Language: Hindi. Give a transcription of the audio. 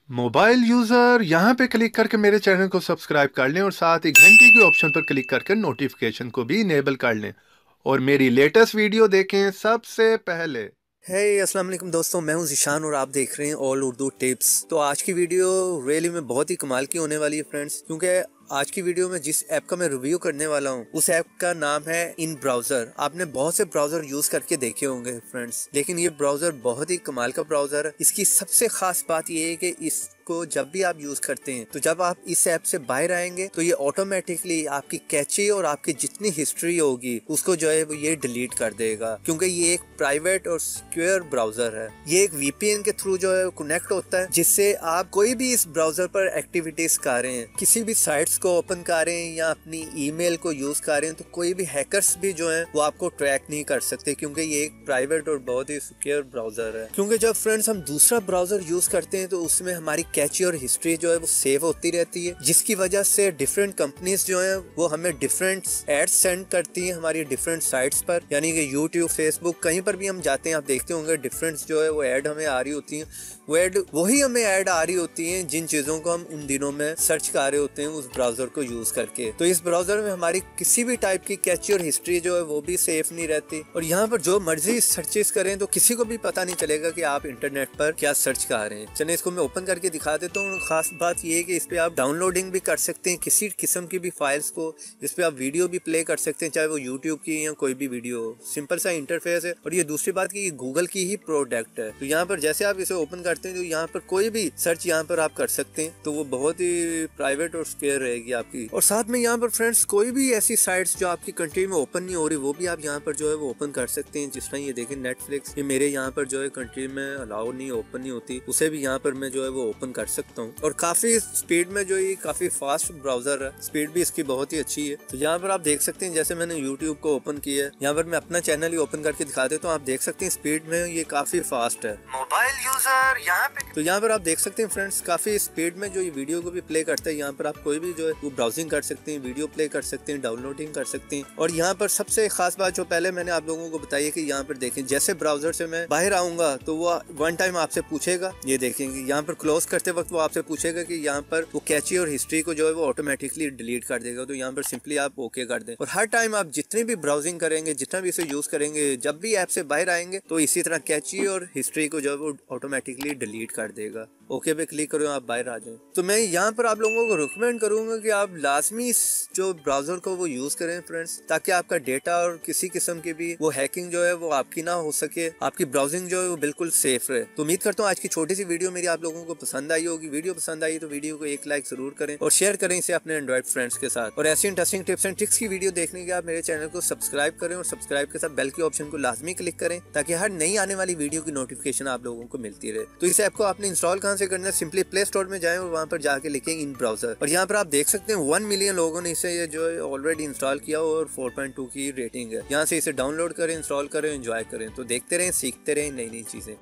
मोबाइल यूजर यहाँ पे क्लिक करके मेरे चैनल को सब्सक्राइब कर लें और साथ ही घंटी के ऑप्शन पर क्लिक करके नोटिफिकेशन को भी इनेबल कर लें और मेरी लेटेस्ट वीडियो देखें सबसे पहले। अस्सलाम वालेकुम दोस्तों, मैं हूं ज़ीशान और आप देख रहे हैं ऑल उर्दू टिप्स। तो आज की वीडियो रियली में बहुत ही कमाल की होने वाली है फ्रेंड्स, क्योंकि आज की वीडियो में जिस ऐप का मैं रिव्यू करने वाला हूं उस ऐप का नाम है इन ब्राउजर। आपने बहुत से ब्राउजर यूज करके देखे होंगे फ्रेंड्स, लेकिन ये ब्राउजर बहुत ही कमाल का ब्राउजर है। इसकी सबसे खास बात ये है कि इसको जब भी आप यूज करते हैं तो जब आप इस ऐप से बाहर आएंगे तो ये ऑटोमेटिकली आपकी कैची और आपकी जितनी हिस्ट्री होगी उसको जो है वो ये डिलीट कर देगा, क्योंकि ये एक प्राइवेट और सिक्योर ब्राउजर है। ये एक वीपीएन के थ्रू जो है कनेक्ट होता है, जिससे आप कोई भी इस ब्राउजर पर एक्टिविटीज कर रहे हैं, किसी भी साइट्स को ओपन कर रहे हैं या अपनी ईमेल को यूज कर रहे हैं, तो कोई भी हैकर्स भी जो है वो आपको ट्रैक नहीं कर सकते, क्योंकि ये एक प्राइवेट और बहुत ही सिक्योर ब्राउजर है। क्योंकि जब फ्रेंड्स हम दूसरा ब्राउजर यूज करते हैं तो उसमें हमारी कैची और हिस्ट्री जो है वो सेव होती रहती है, जिसकी वजह से डिफरेंट कंपनीज जो है वो हमें डिफरेंट एड्स सेंड करती है हमारी डिफरेंट साइट्स पर, यानी कि यूट्यूब, फेसबुक, कहीं पर भी हम जाते हैं आप देखते होंगे डिफरेंट जो है वो ऐड हमें आ रही होती है। वो ऐड वही हमें ऐड आ रही होती है जिन चीजों को हम उन दिनों में सर्च कर रहे होते हैं उस ब्राउजर को यूज करके। तो इस ब्राउजर में हमारी किसी भी टाइप की कैची और हिस्ट्री जो है वो भी सेफ नहीं रहती, और यहाँ पर जो मर्जी सर्चेस करें तो किसी को भी पता नहीं चलेगा कि आप इंटरनेट पर क्या सर्च कर रहे हैं। चलिए इसको मैं ओपन करके दिखा देता हूँ। खास बात ये है कि इस पे आप डाउनलोडिंग भी कर सकते हैं किसी किस्म की भी फाइल्स को। इस पे आप वीडियो भी प्ले कर सकते हैं, चाहे वो यूट्यूब की या कोई भी वीडियो हो। सिंपल सा इंटरफेस है, और ये दूसरी बात की गूगल की ही प्रोडक्ट है। तो यहाँ पर जैसे आप इसे ओपन करते हैं तो यहाँ पर कोई भी सर्च यहाँ पर आप कर सकते हैं, तो वो बहुत ही प्राइवेट और सिक्योर रहेगी आपकी। और साथ में यहाँ पर फ्रेंड्स कोई भी ऐसी साइट्स जो आपकी कंट्री में ओपन नहीं हो रही वो भी आप यहाँ पर जो है वो ओपन कर सकते हैं। जिस तरह ये देखें नेटफ्लिक्स, ये मेरे यहाँ पर जो है कंट्री में अलाउ नहीं, ओपन नहीं होती, उसे भी यहाँ पर मैं जो है वो ओपन कर सकता हूँ। और काफी स्पीड में जो ये काफी फास्ट ब्राउजर है, स्पीड भी इसकी बहुत ही अच्छी है। तो यहाँ पर आप देख सकते हैं जैसे मैंने यूट्यूब को ओपन किया है, यहाँ पर मैं अपना चैनल ही ओपन करके दिखा देता हूँ। आप देख सकते हैं स्पीड में ये काफी फास्ट है। मोबाइल यूजर यहाँ पे तो यहाँ पर आप देख सकते हैं फ्रेंड्स काफी स्पीड में जो ये वीडियो को भी प्ले करता है। यहाँ पर आप कोई भी जो है वो ब्राउजिंग कर सकते हैं, वीडियो प्ले कर सकते हैं, डाउनलोडिंग कर सकते हैं। और यहाँ पर सबसे खास बात जो पहले मैंने आप लोगों को बताई है कि यहाँ पर देखें जैसे ब्राउजर से मैं बाहर आऊंगा तो वो वन टाइम आपसे पूछेगा, ये देखेंगे यहाँ पर क्लोज करते वक्त वो आपसे पूछेगा कि यहाँ पर वो कैची और हिस्ट्री को जो है वो ऑटोमेटिकली डिलीट कर देगा। तो यहाँ पर सिंपली आप ओके कर दें, और हर टाइम आप जितनी भी ब्राउजिंग करेंगे, जितना भी इसे यूज करेंगे, जब भी ऐप से बाहर आएंगे तो इसी तरह कैची और हिस्ट्री को जो है वो ऑटोमेटिकली डिलीट कर देगा। ओके पे क्लिक करो, आप बाहर आ जाएं। तो मैं यहाँ पर आप लोगों को रिकमेंड करूंगा कि आप लाजमी जो ब्राउजर को वो यूज करें फ्रेंड्स, ताकि आपका डेटा और किसी किस्म की भी वो हैकिंग जो है वो आपकी ना हो सके, आपकी ब्राउजिंग जो है वो बिल्कुल सेफ रहे। तो उम्मीद करता हूँ आज की छोटी सी वीडियो मेरी आप लोगों को पसंद आई होगी। वीडियो पसंद आई तो वीडियो को एक लाइक जरूर करें और शेयर करें इसे अपने एंड्रॉइड फ्रेंड्स के साथ। और ऐसी इंटरेस्टिंग टिप्स एंड ट्रिक्स की वीडियो देखने के आप मेरे चैनल को सब्सक्राइब करें, और सब्सक्राइब के साथ बेल के ऑप्शन को लाजमी क्लिक करें ताकि हर नई आने वाली वीडियो की नोटिफिकेशन आप लोगों को मिलती रहे। तो इस ऐप को आपने इंस्टॉल कहाँ से करना है, सिंपली प्ले स्टोर में जाएं और वहाँ पर जाके लिखें इन ब्राउजर, और यहाँ पर आप देख सकते हैं 1 मिलियन लोगों ने इसे जो है ऑलरेडी इंस्टॉल किया और 4.2 की रेटिंग है। यहाँ से इसे डाउनलोड करें, इंस्टॉल करें, एंजॉय करें। तो देखते रहें, सीखते रहें नई नई चीजें।